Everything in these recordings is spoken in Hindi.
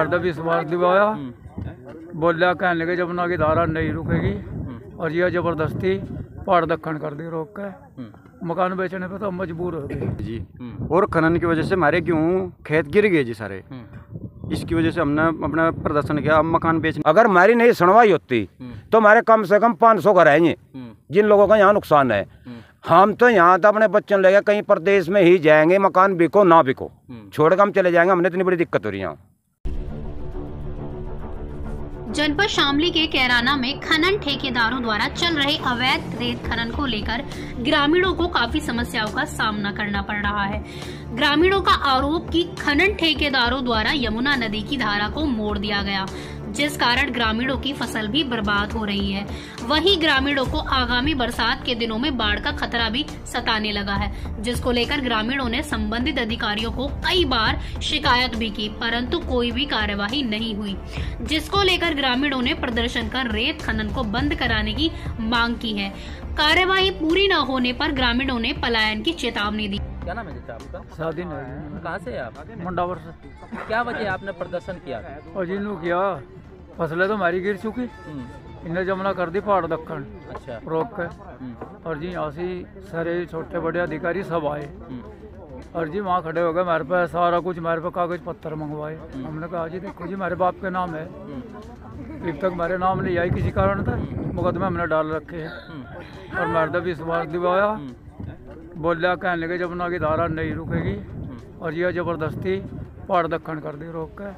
मर्द विश्वास दिवाया, बोलिया कहने लगे जमुना की धारा नहीं रुकेगी और यह जबरदस्ती पहाड़ दखन कर दी रोक के। मकान बेचने पे तो हम मजबूर हो गए जी। और खनन की वजह से हमारे गेहूँ खेत गिर गए जी सारे। इसकी वजह से हमने अपना प्रदर्शन किया। अब मकान बेचने, अगर हमारी नहीं सुनवाई होती तो हमारे कम से कम 500 घर आएंगे जिन लोगों का यहाँ नुकसान है। हम तो यहाँ तो अपने बच्चों लेके कहीं प्रदेश में ही जाएंगे, मकान बिको ना बिको, छोड़ कर हम चले जाएंगे। हमने इतनी बड़ी दिक्कत हो रही है यहाँ। जनपद शामली के कैराना में खनन ठेकेदारों द्वारा चल रहे अवैध रेत खनन को लेकर ग्रामीणों को काफी समस्याओं का सामना करना पड़ रहा है। ग्रामीणों का आरोप कि खनन ठेकेदारों द्वारा यमुना नदी की धारा को मोड़ दिया गया, जिस कारण ग्रामीणों की फसल भी बर्बाद हो रही है। वहीं ग्रामीणों को आगामी बरसात के दिनों में बाढ़ का खतरा भी सताने लगा है, जिसको लेकर ग्रामीणों ने संबंधित अधिकारियों को कई बार शिकायत भी की, परंतु कोई भी कार्यवाही नहीं हुई, जिसको लेकर ग्रामीणों ने प्रदर्शन कर रेत खनन को बंद कराने की मांग की है। कार्यवाही पूरी न होने पर ग्रामीणों ने पलायन की चेतावनी दी। क्या नाम है चाचा आपका? शादी नहीं। कहाँ से है आप? मंडावर से। क्या वजह आपने प्रदर्शन किया? और जिन्हों किया फसलें तो हमारी गिर चुकी, इन्हें जमुना कर दी पहाड़ दखन। अच्छा। रोक के और जी यहाँ से सारे छोटे बड़े अधिकारी सब आए और जी वहाँ खड़े हो गए। हमारे पास सारा कुछ, हमारे पास कागज पत्थर मंगवाए। हमने कहा जी देखो जी हमारे बाप के नाम है, अब तक हमारे नाम नहीं आई किसी कारण था, मुकदमे हमने डाल रखे हैं। और मर्द विश्वास दिवाया, बोलिया कहने लगे जमुना की धारा नहीं रुकेगी और यह जबरदस्ती पहाड़ दखन कर दी रोक के।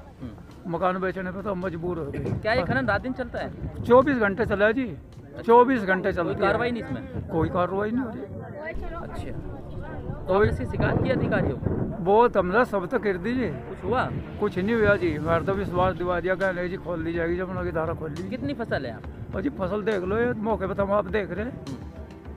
मकान बेचने पे तो हम मजबूर हो गए। क्या ये खनन रात दिन चलता है? 24 घंटे चला जी, 24 घंटे चलती है। कोई कार्रवाई नहीं इसमें? कोई कार्रवाई नहीं हो रही। अच्छा, तो इसकी शिकायत की अधिकारियों को? बहुत हमला सब तक कर दीजिए, कुछ हुआ? कुछ नहीं हुआ जी। मर्द विश्वास दिवा दिया, कहने जी खोल दी जाएगी जमुना की धारा खोल दी। कितनी फसल है आप? और जी फसल देख लो, ये मौके पर हम आप देख रहे हैं।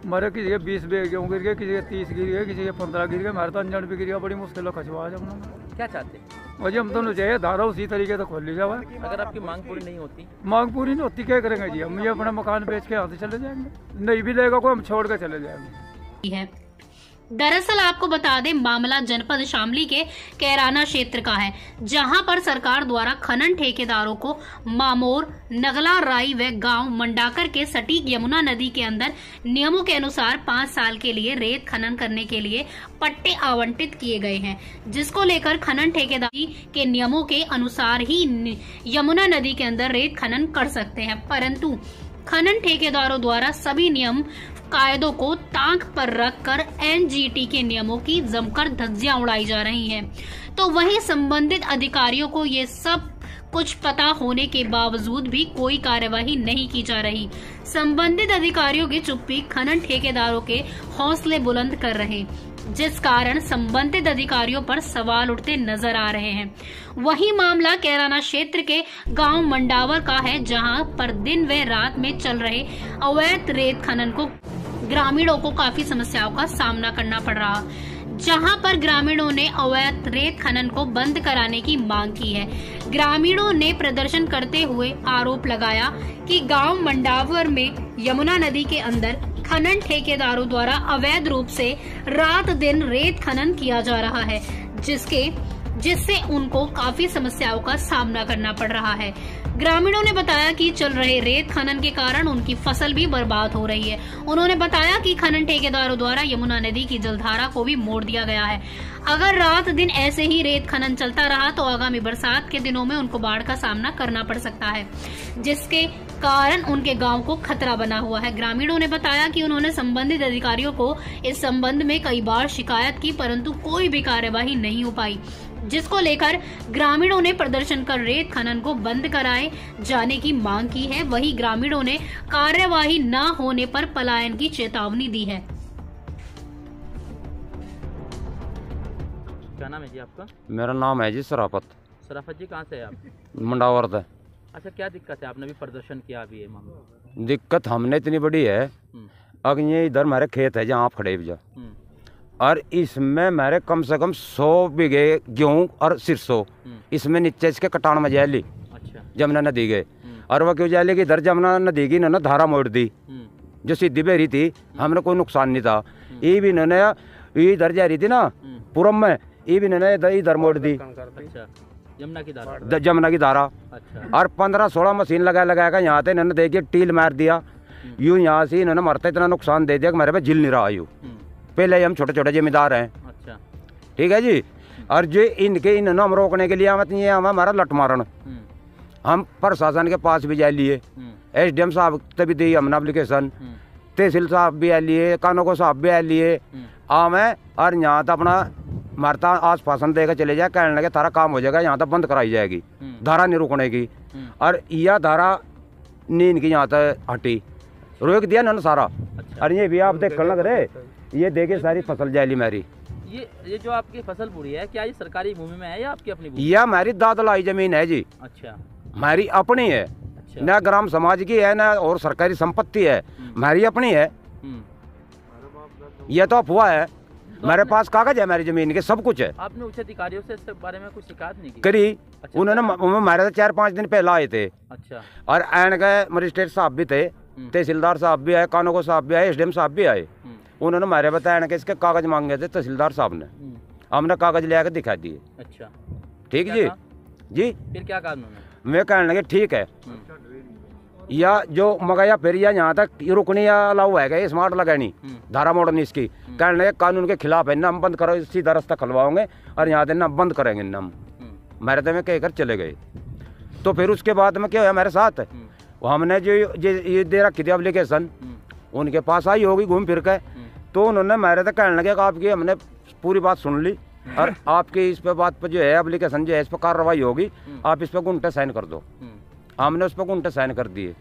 हमारे किसी के 20 गेहूँ गिर गए, किसी के 30 गिर गए, किसी के 15 गिर गए, हमारे तो अंजन भी गिर गया। बड़ी मुश्किल खचवा जमुना। क्या चाहते हैं? और जी हम दोनों चाहिए धारा उसी तरीके से खोल ली जाए। अगर आपकी मांग पूरी नहीं होती? मांग पूरी नहीं होती क्या करेंगे जी? हम ये अपना मकान बेच के यहाँ से चले जाएंगे, नहीं भी लेगा को हम छोड़ के चले जाएंगे। दरअसल आपको बता दें, मामला जनपद शामली के कैराना क्षेत्र का है, जहां पर सरकार द्वारा खनन ठेकेदारों को मामोर, नगला राई व गांव मंडाकर के सटीक यमुना नदी के अंदर नियमों के अनुसार 5 साल के लिए रेत खनन करने के लिए पट्टे आवंटित किए गए हैं, जिसको लेकर खनन ठेकेदारी के नियमों के अनुसार ही यमुना नदी के अंदर रेत खनन कर सकते हैं, परंतु खनन ठेकेदारों द्वारा सभी नियम कायदों को ताक पर रखकर एनजीटी के नियमों की जमकर धज्जियां उड़ाई जा रही हैं। तो वहीं संबंधित अधिकारियों को ये सब कुछ पता होने के बावजूद भी कोई कार्यवाही नहीं की जा रही। संबंधित अधिकारियों की चुप्पी खनन ठेकेदारों के हौसले बुलंद कर रहे, जिस कारण संबंधित अधिकारियों पर सवाल उठते नजर आ रहे हैं। वही मामला कैराना क्षेत्र के गांव मंडावर का है, जहां पर दिन व रात में चल रहे अवैध रेत खनन को ग्रामीणों को काफी समस्याओं का सामना करना पड़ रहा, जहां पर ग्रामीणों ने अवैध रेत खनन को बंद कराने की मांग की है। ग्रामीणों ने प्रदर्शन करते हुए आरोप लगाया कि गांव मंडावर में यमुना नदी के अंदर खनन ठेकेदारों द्वारा अवैध रूप से रात दिन रेत खनन किया जा रहा है, जिससे उनको काफी समस्याओं का सामना करना पड़ रहा है। ग्रामीणों ने बताया कि चल रहे रेत खनन के कारण उनकी फसल भी बर्बाद हो रही है। उन्होंने बताया कि खनन ठेकेदारों द्वारा यमुना नदी की जलधारा को भी मोड़ दिया गया है। अगर रात दिन ऐसे ही रेत खनन चलता रहा तो आगामी बरसात के दिनों में उनको बाढ़ का सामना करना पड़ सकता है, जिसके कारण उनके गांव को खतरा बना हुआ है। ग्रामीणों ने बताया कि उन्होंने संबंधित अधिकारियों को इस संबंध में कई बार शिकायत की, परंतु कोई भी कार्यवाही नहीं हो पाई, जिसको लेकर ग्रामीणों ने प्रदर्शन कर रेत खनन को बंद कराए जाने की मांग की है। वहीं ग्रामीणों ने कार्यवाही न होने पर पलायन की चेतावनी दी है। क्या नाम है जी आपका? मेरा नाम है जी सराफत। सराफत जी, कहाँ से है आप? मंडावर से। अच्छा, क्या दिक्कत है? आपने भी प्रदर्शन किया अभी ये मामला? दिक्कत हमने इतनी बड़ी है, अब ये इधर हमारे खेत है जहाँ आप खड़े जा, और इसमें मेरे कम से कम 100 बीघे गेहूँ और सिरसों, इसमें नीचे इसके कटान में जाली। अच्छा। जमुना नदी गए, और वह क्यों जाली कि इधर जमुना नदी की ना धारा मोड़ दी, जो सीधी बह थी, हमने कोई नुकसान नहीं था। ये भी इन्होंने इधर जा रही थी ना पूरब में, ये भी इन्होंने इधर मोड़ दी। अच्छा। यमुना की धारा। जमुना की धारा। अच्छा। और 15-16 मशीन लगा के यहाँ थे, इन्होंने देखिए टील मार दिया यूं, यहाँ से इन्होंने मरते इतना नुकसान दे दिया कि मेरे पे झिल नहीं रहा यूँ। पहले ही हम छोटे छोटे जमींदार हैं। अच्छा। ठीक है जी। और जो इन्होंने हम रोकने के लिए हमारा लठमारण, हम प्रशासन के पास भी जा लिए, SDM साहब तभी दी हमने एप्लीकेशन, तहसील साहब भी आ लिए, कानूको साहब भी आ लिए आम है। और यहाँ तक अपना मारता आश्वासन देकर चले जाए, कहने लगे तारा काम हो जाएगा, यहाँ तक बंद कराई जाएगी, धारा नहीं रुकने की। और यह धारा नींद की यहाँ तक हटी, रोक दिया ना सारा। अच्छा। और ये भी आप देख लग रहे, ये देखे सारी फसल जाली मेरी। ये जो आपकी फसल बुरी है, क्या ये सरकारी भूमि में है या आपकी अपनी भूमि? यह हमारी दादलाई जमीन है जी। अच्छा। हमारी अपनी है। अच्छा। ना ग्राम समाज की है ना और सरकारी संपत्ति है, हमारी अपनी है। यह तो अफवाह है, मेरे पास कागज है मेरी जमीन के, सब कुछ है। आपने उच्च अधिकारियों से इसके बारे में कुछ शिकायत नहीं की? करी। अच्छा। उन्होंने मारे तो 4-5 दिन पहले आए थे। अच्छा। और एन के मजिस्ट्रेट साहब भी थे, तहसीलदार साहब भी आए, कानूको साहब भी आए, SDM साहब भी आए। उन्होंने मारे बताया कि इसके कागज मांगे थे तहसीलदार साहब ने, हमने कागज ले आकर दिखा दिए। अच्छा। ठीक जी। जी फिर क्या कहा उन्होंने? मैं कहने लगे ठीक है, या जो मगाया फिर या यहाँ तक रुकनी या अलाउ है, स्मार्ट लगानी धारा मोड़नी इसकी, कहने लगे कानून के खिलाफ है ना, हम बंद करो, सीधा रास्ता खुलवाओगे और यहाँ से ना बंद करेंगे ना हम। मेरे तो में कहकर चले गए। तो फिर उसके बाद में क्या हुआ मेरे साथ, हमने जो ये दे रखी थी एप्लीकेशन, उनके पास आई होगी घूम फिर के, तो उन्होंने मेरे तो कहने लगे कि आपकी हमने पूरी बात सुन ली और आपकी इस पे बात पर जो है एप्लीकेशन जो है इस पर कार्रवाई होगी, आप इस पर गुंटे साइन कर दो। हमने उस पर गुंटे साइन कर दिए।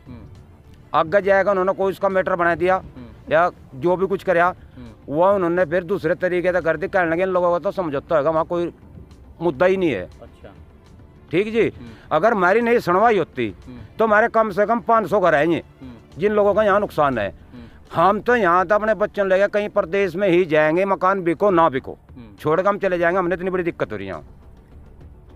आगे जाएगा उन्होंने कोई उसका मैटर बना दिया या जो भी कुछ कराया वो उन्होंने फिर दूसरे तरीके से कर दी, कहने लगे इन लोगों को तो समझौता होगा, वहाँ कोई मुद्दा ही नहीं है। अच्छा। ठीक जी। अगर हमारी नहीं सुनवाई होती तो हमारे कम से कम 500 घर हैं जिन लोगों का यहाँ नुकसान है। हम तो यहाँ तो अपने बच्चों लेके कहीं प्रदेश में ही जाएंगे, मकान बिको ना बिको, छोड़ कर हम चले जाएंगे, हमने इतनी बड़ी दिक्कत हो रही है यहाँ।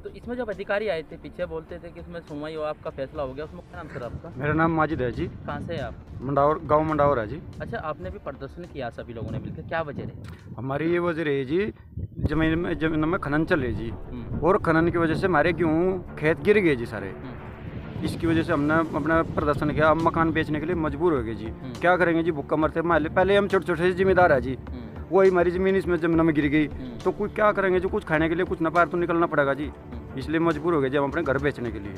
तो इसमें जब अधिकारी आए थे पीछे बोलते थे कि इसमें सुनवाई हो, आपका फैसला हो गया, उसमें क्या नाम सर आपका? मेरा नाम माजिद है जी। कहाँ से है आप? मंडावर, गांव मंडावर है जी। अच्छा। आपने भी प्रदर्शन किया सभी लोगों ने मिलकर, क्या वजह है? हमारी ये वजह है जी, जमीन में खनन चल रही जी, और खनन की वजह से हमारे गेहूँ खेत गिर गए जी सारे। इसकी वजह से हमने अपना प्रदर्शन किया, हम मकान बेचने के लिए मजबूर हो गए जी। क्या करेंगे जी, भूखा मरते पहले हम छोटे छोटे जिम्मेदार है जी, वही हमारी ज़मीन इसमें जमीन में गिर गई, तो कुछ क्या करेंगे जो कुछ खाने के लिए कुछ न पार तो निकलना पड़ेगा जी, इसलिए मजबूर हो गए जी हम अपने घर बेचने के लिए।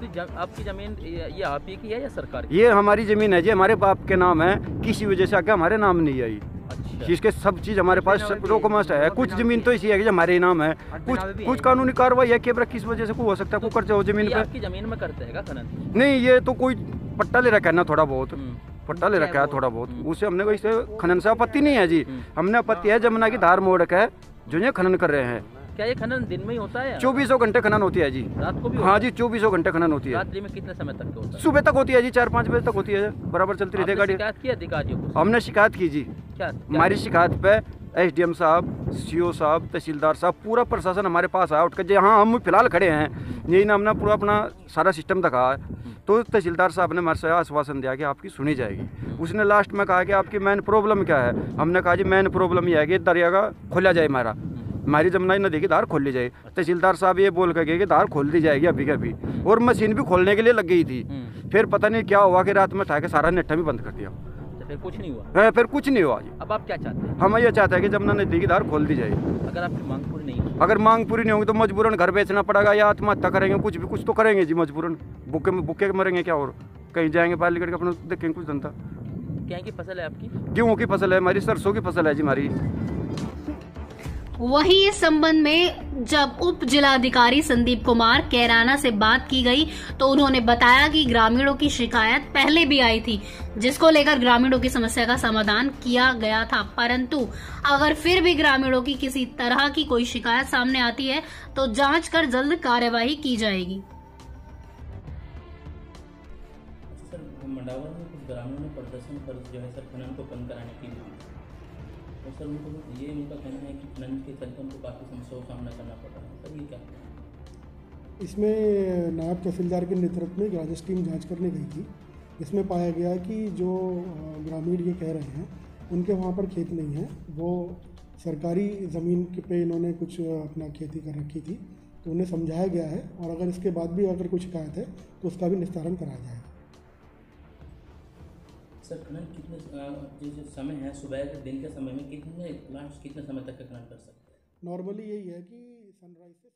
तो आपकी ज़मीन ये आप ही की है या सरकार की? ये हमारी ज़मीन है जी, हमारे बाप के नाम है, किसी वजह से आगे हमारे नाम नहीं आई। अच्छा। इसके सब चीज़ हमारे पास डॉक्यूमेंट्स है, कुछ ज़मीन तो इसी है कि हमारे नाम है, कुछ कानूनी कार्रवाई है कि किस वजह से को हो सकता है, कुछ कर जाओ जमीन पे। आपकी ज़मीन में करते हैं खनन? नहीं, ये तो कोई पट्टा ले रखा है ना, थोड़ा बहुत पट्टा ले रखा है थोड़ा बहुत, उसे हमने कोई खनन से आपत्ति नहीं है जी। हमने आपत्ति है जमुना की धार मोड़ का जो ये खनन कर रहे हैं। क्या ये खनन दिन में ही होता है? 24 घंटे खनन होती है जी। रात को भी? हाँ जी, 24 घंटे खनन होती है। रात्रि में कितने समय तक होता है? सुबह तक होती है जी, 4-5 बजे तक होती है, बराबर चलती रहती है गाड़ी। शिकायत की अधिकारियों को? हमने शिकायत की जी। क्या हमारी शिकायत पे SDM साहब, CO साहब, तहसीलदार साहब, पूरा प्रशासन हमारे पास आया उठ कर, जहाँ हम फिलहाल खड़े हैं यही ना, हमने पूरा अपना सारा सिस्टम दिखा है। तो तहसीलदार साहब ने हमारे से आश्वासन दिया कि आपकी सुनी जाएगी। उसने लास्ट में कहा कि आपकी मेन प्रॉब्लम क्या है? हमने कहा जी मेन प्रॉब्लम यह है कि दरिया का खोला जाए, हमारी जमुना नदी की धार खोल ली जाए। तहसीलदार साहब ये बोल कर गए कि धार खोल दी जाएगी अभी के अभी, और मशीन भी खोलने के लिए लग गई थी। फिर पता नहीं क्या हुआ कि रात में उठा के सारा नेट्टा भी बंद कर दिया। फिर कुछ नहीं हुआ? फिर कुछ नहीं हुआ जी। अब आप क्या चाहते हैं? हम ये चाहते हैं कि जमुना नदी की धार खोल दी जाए। अगर आपकी मांग पूरी नहीं होगी? अगर मांग पूरी नहीं होगी तो मजबूरन घर बेचना पड़ेगा या आत्महत्या करेंगे, कुछ तो करेंगे जी मजबूरन, भूखे मरेंगे क्या, और कहीं जाएंगे पाल करके अपना देखेंगे कुछ धंधा। क्या की फसल है आपकी? गेहूँ की फसल है हमारी, सरसों की फसल है जी हमारी। वहीं इस संबंध में जब उप जिलाधिकारी संदीप कुमार कैराना से बात की गई तो उन्होंने बताया कि ग्रामीणों की शिकायत पहले भी आई थी, जिसको लेकर ग्रामीणों की समस्या का समाधान किया गया था, परंतु अगर फिर भी ग्रामीणों की किसी तरह की कोई शिकायत सामने आती है तो जांच कर जल्द कार्यवाही की जाएगी। सर, मंडावर में कुछ ग्रामीणों ने प्रदर्शन कर जो है सर खनन को बंद कराने की मांग, और सर उनका कहना है कि खनन के चलते उनको काफ़ी समस्याओं का सामना करना पड़ रहा है, सर ये क्या? इसमें नायब तहसीलदार के नेतृत्व में एक राजस्व टीम जांच करने गई थी, जिसमें पाया गया कि जो ग्रामीण ये कह रहे हैं उनके वहाँ पर खेत नहीं है, वो सरकारी ज़मीन पे इन्होंने कुछ अपना खेती कर रखी थी, तो उन्हें समझाया गया है और अगर इसके बाद भी अगर कोई शिकायत है तो उसका भी निस्तारण कराया जाएगा। सर खनन कितने जो समय है सुबह के दिन के समय में कितने समय तक का खनन कर सकते हैं? नॉर्मली यही है कि सनराइज से